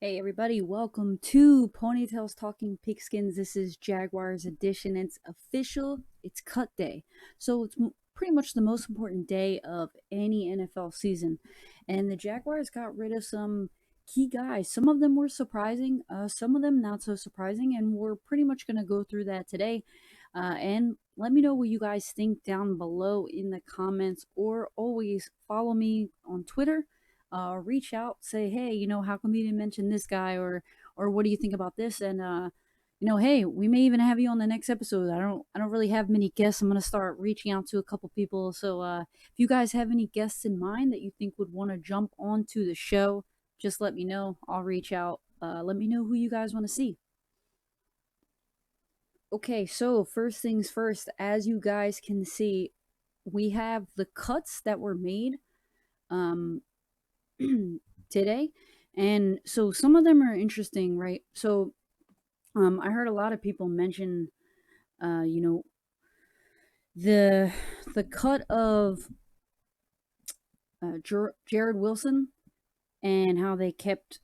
Hey everybody, welcome to Ponytails Talking Pigskins. This is Jaguars edition. It's official. It's cut day. So it's pretty much the most important day of any NFL season. And the Jaguars got rid of some key guys. Some of them were surprising, some of them not so surprising, and we're pretty much going to go through that today. And let me know what you guys think down below in the comments, or always follow me on Twitter, reach out, say, hey, how come you didn't mention this guy, or what do you think about this? And hey, we may even have you on the next episode. I don't really have many guests. I'm gonna start reaching out to a couple people. So if you guys have any guests in mind that you think would want to jump onto the show, just let me know. I'll reach out. Let me know who you guys want to see. Okay, so first things first, as you guys can see, we have the cuts that were made um today. And so some of them are interesting, right? So I heard a lot of people mention uh you know the cut of Jared Wilson and how they kept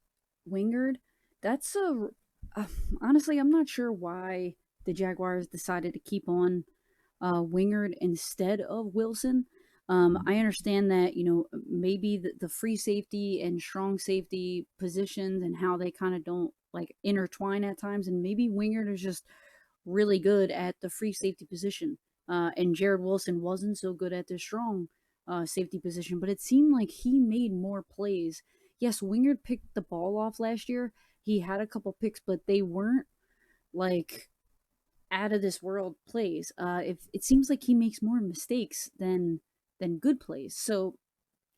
Wingard. That's a uh, honestly, I'm not sure why the Jaguars decided to keep on Wingard instead of Wilson. I understand that, maybe the free safety and strong safety positions and how they kind of don't like intertwine at times, and maybe Wingard is just really good at the free safety position, and Jared Wilson wasn't so good at the strong safety position. But it seemed like he made more plays. Yes, Wingard picked the ball off last year. He had a couple picks, but they weren't like out of this world plays. If it seems like he makes more mistakes than good plays. So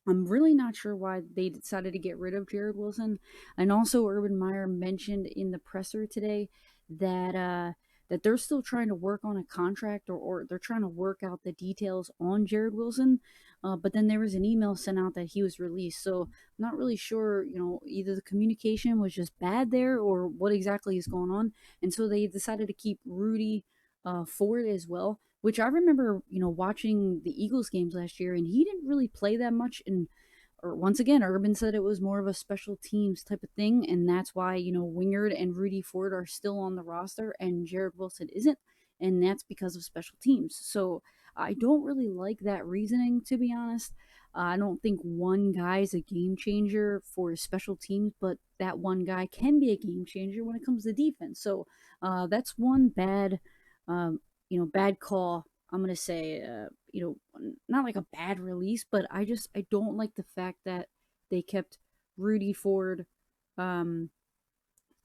I'm really not sure why they decided to get rid of Jared Wilson. And also, Urban Meyer mentioned in the presser today that that they're still trying to work on a contract, or they're trying to work out the details on Jared Wilson. But then there was an email sent out that he was released. So I'm not really sure, either the communication was just bad there or what exactly is going on. And so they decided to keep Rudy Ford as well, which I remember, watching the Eagles games last year, and he didn't really play that much. And or once again, Urban said it was more of a special teams type of thing, and that's why Wingard and Rudy Ford are still on the roster, and Jared Wilson isn't, and that's because of special teams. So I don't really like that reasoning, to be honest. I don't think one guy is a game changer for special teams, but that one guy can be a game changer when it comes to defense. So that's one bad call. I'm gonna say, not like a bad release, but I don't like the fact that they kept Rudy Ford, um,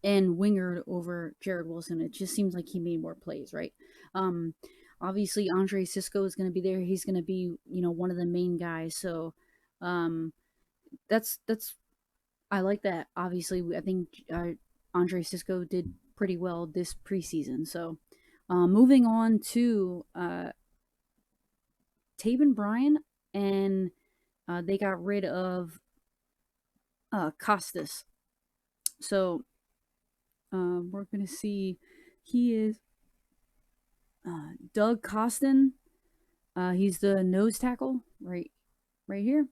and Wingard over Jared Wilson. It just seems like he made more plays, right? Um, Obviously Andre Cisco is gonna be there. He's gonna be, one of the main guys. So, um, that's I like that. Obviously, I think Andre Cisco did pretty well this preseason. So, moving on to Taven Bryan, and they got rid of Costas. So we're going to see he is Doug Costin. He's the nose tackle right here.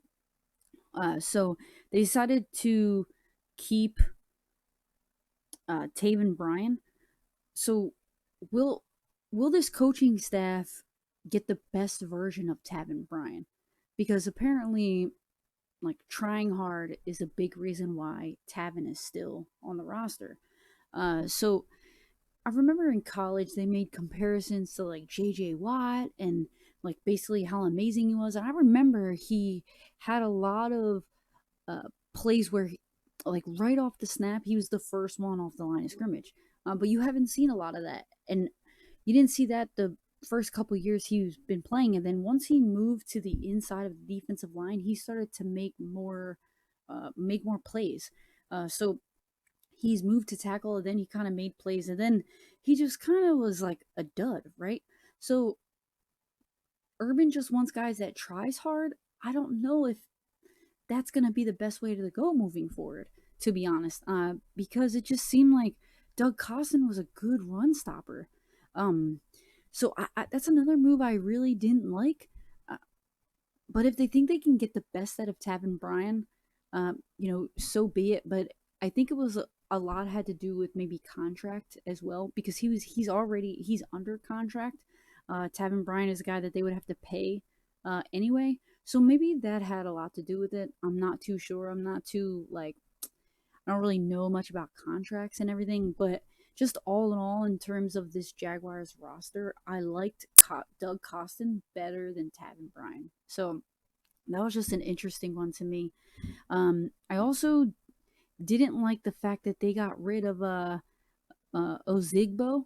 So they decided to keep Taven Bryan. So will will this coaching staff get the best version of Taven Bryan? Because apparently, like, trying hard is a big reason why Tavin is still on the roster. So I remember in college they made comparisons to like JJ Watt and like basically how amazing he was. And I remember he had a lot of plays where like right off the snap he was the first one off the line of scrimmage. But you haven't seen a lot of that, and you didn't see that the first couple years he's been playing, and then once he moved to the inside of the defensive line, he started to make more plays. So he's moved to tackle, and then he kind of made plays, and then he just kind of was like a dud, right? So Urban just wants guys that tries hard. I don't know if that's going to be the best way to go moving forward, to be honest, because it just seemed like Doug Costin was a good run stopper. Um, so that's another move I really didn't like. Uh, but if they think they can get the best out of Tavin Bryan, so be it. But I think it was a lot had to do with maybe contract as well because he's under contract. Tavin Bryan is a guy that they would have to pay anyway, so maybe that had a lot to do with it. I'm not too sure. I'm not too like I don't really know much about contracts and everything, but just all in all, in terms of this Jaguars roster, I liked Doug Costin better than Tavin Bryan. So that was just an interesting one to me. I also didn't like the fact that they got rid of Ozigbo.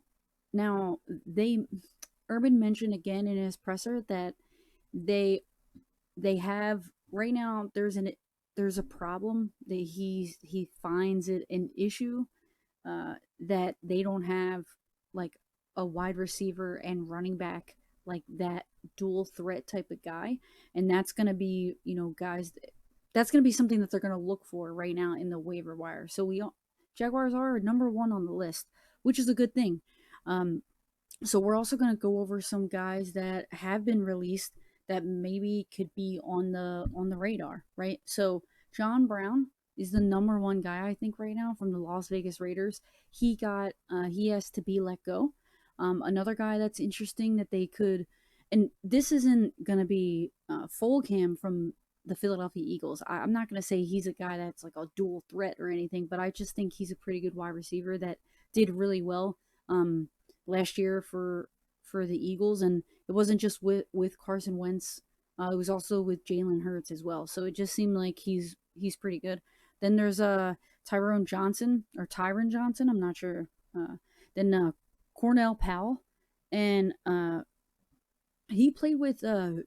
Now they Urban mentioned again in his presser that they they have right now there's a problem that he finds it an issue that they don't have like a wide receiver and running back like that dual threat type of guy, and that's going to be guys that's going to be something that they're going to look for right now in the waiver wire. So Jaguars are number one on the list, which is a good thing. um, so we're also going to go over some guys that have been released that maybe could be on the radar, right? So John Brown is the number one guy I think right now from the Las Vegas Raiders. He has to be let go. Another guy that's interesting that they could, and this isn't going to be Fulgham from the Philadelphia Eagles. I'm not going to say he's a guy that's like a dual threat or anything, but I just think he's a pretty good wide receiver that did really well. Last year for the Eagles, and it wasn't just with Carson Wentz. It was also with Jalen Hurts as well. So it just seemed like he's pretty good. Then there's Tyrone Johnson or Tyron Johnson. I'm not sure. Then Cornell Powell, and he played with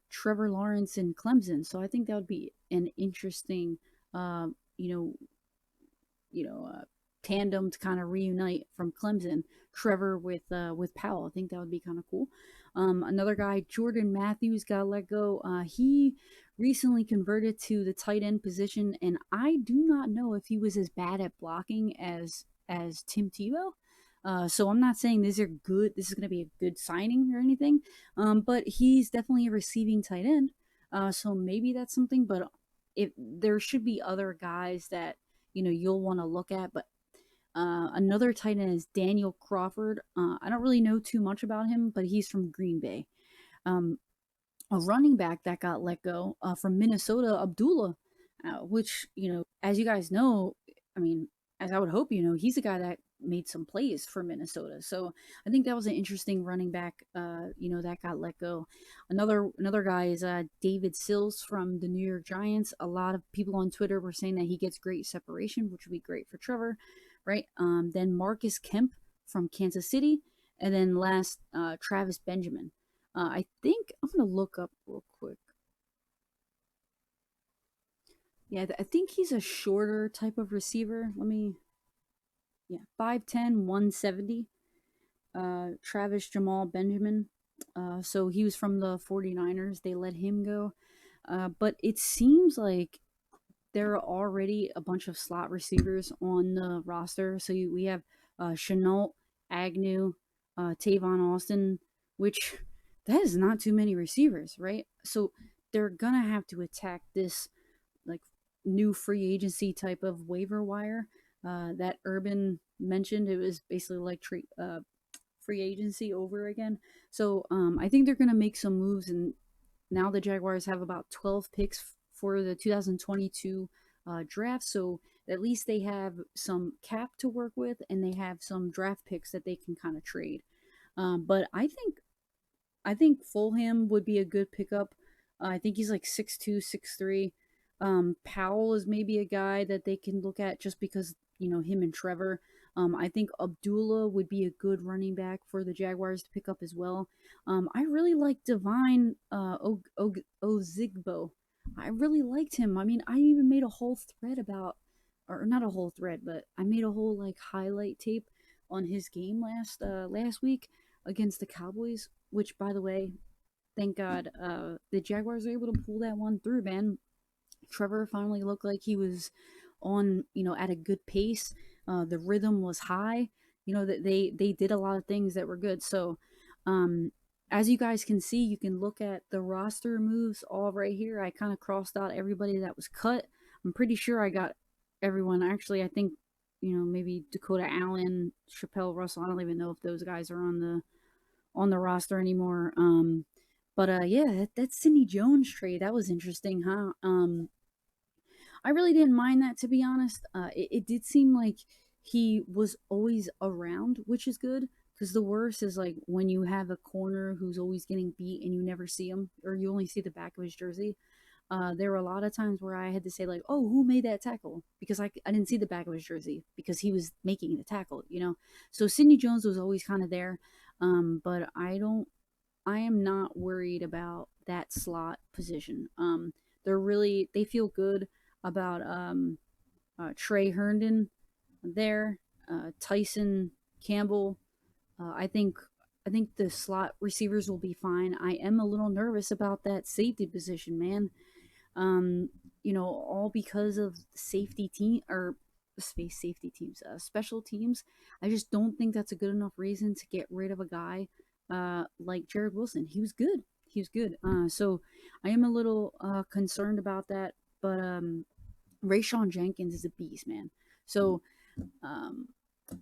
Trevor Lawrence in Clemson. So I think that would be an interesting, uh, you know, tandem to kind of reunite from Clemson. Trevor with Powell. I think that would be kind of cool. Another guy, Jordan Matthews, got let go. He recently converted to the tight end position, and I do not know if he was as bad at blocking as Tim Tebow. So I'm not saying these are good. This is going to be a good signing or anything, but he's definitely a receiving tight end. So maybe that's something. But if there should be other guys that you'll want to look at. But another tight end is Daniel Crawford. I don't really know too much about him, but he's from Green Bay. Um, a running back that got let go from Minnesota, Abdullah, which, as you guys know, I mean, as I would hope he's a guy that made some plays for Minnesota. So I think that was an interesting running back, that got let go. Another guy is David Sills from the New York Giants. A lot of people on Twitter were saying that he gets great separation, which would be great for Trevor, right? Then Marcus Kemp from Kansas City, and then last Travis Benjamin. I think I'm gonna look up real quick. Yeah, I think he's a shorter type of receiver. Yeah, 5'10", 170. Travis Jamal Benjamin. So he was from the 49ers. They let him go. But it seems like there are already a bunch of slot receivers on the roster. So we have Chenault, Agnew, Tavon Austin, which that is not too many receivers, right? So they're going to have to attack this like new free agency type of waiver wire that Urban mentioned. It was basically like free agency over again. So I think they're going to make some moves, and now the Jaguars have about 12 picks for the 2022 draft. So at least they have some cap to work with, and they have some draft picks that they can kind of trade. But I think Fulham would be a good pickup. I think he's like 6'2", 6'3". Powell is maybe a guy that they can look at just because, him and Trevor. I think Abdullah would be a good running back for the Jaguars to pick up as well. I really like Divine Ozigbo. I really liked him. I mean, I even made a whole thread about, or not a whole thread, but I made a whole like highlight tape on his game last week against the Cowboys. Which, by the way, thank God, the Jaguars were able to pull that one through, man. Trevor finally looked like he was on, at a good pace. The rhythm was high. That they did a lot of things that were good. So, um, as you guys can see, you can look at the roster moves all right here. I kind of crossed out everybody that was cut. I'm pretty sure I got everyone. Actually, I think maybe Dakota Allen, Chappelle Russell. I don't even know if those guys are on the roster anymore. But yeah, that Sidney Jones trade, that was interesting, huh? I really didn't mind that, to be honest. It did seem like he was always around, which is good. Because the worst is like when you have a corner who's always getting beat and you never see him, or you only see the back of his jersey. There were a lot of times where I had to say like, "Oh, who made that tackle?" Because I didn't see the back of his jersey because he was making the tackle. So Sidney Jones was always kind of there, but I am not worried about that slot position. They feel good about Trey Herndon there, Tyson Campbell. I think the slot receivers will be fine. I am a little nervous about that safety position, man. Um, all because of safety team or space safety teams, special teams. I just don't think that's a good enough reason to get rid of a guy like Jared Wilson. He was good. He was good. So I am a little concerned about that. But Rayshawn Jenkins is a beast, man. So um,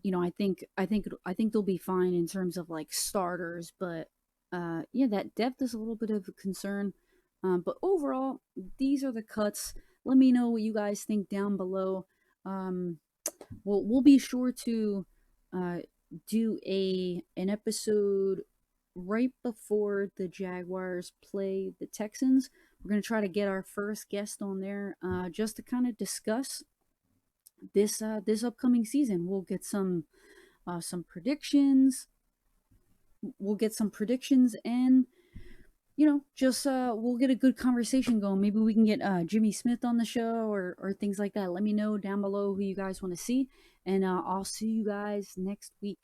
I think they'll be fine in terms of like starters, but yeah, that depth is a little bit of a concern. But overall, these are the cuts. Let me know what you guys think down below. Um, we'll be sure to uh, do an episode right before the Jaguars play the Texans. We're gonna try to get our first guest on there just to kind of discuss this upcoming season. We'll get some predictions. We'll get some predictions and just we'll get a good conversation going. Maybe we can get Jimmy Smith on the show or things like that. Let me know down below who you guys want to see, and I'll see you guys next week.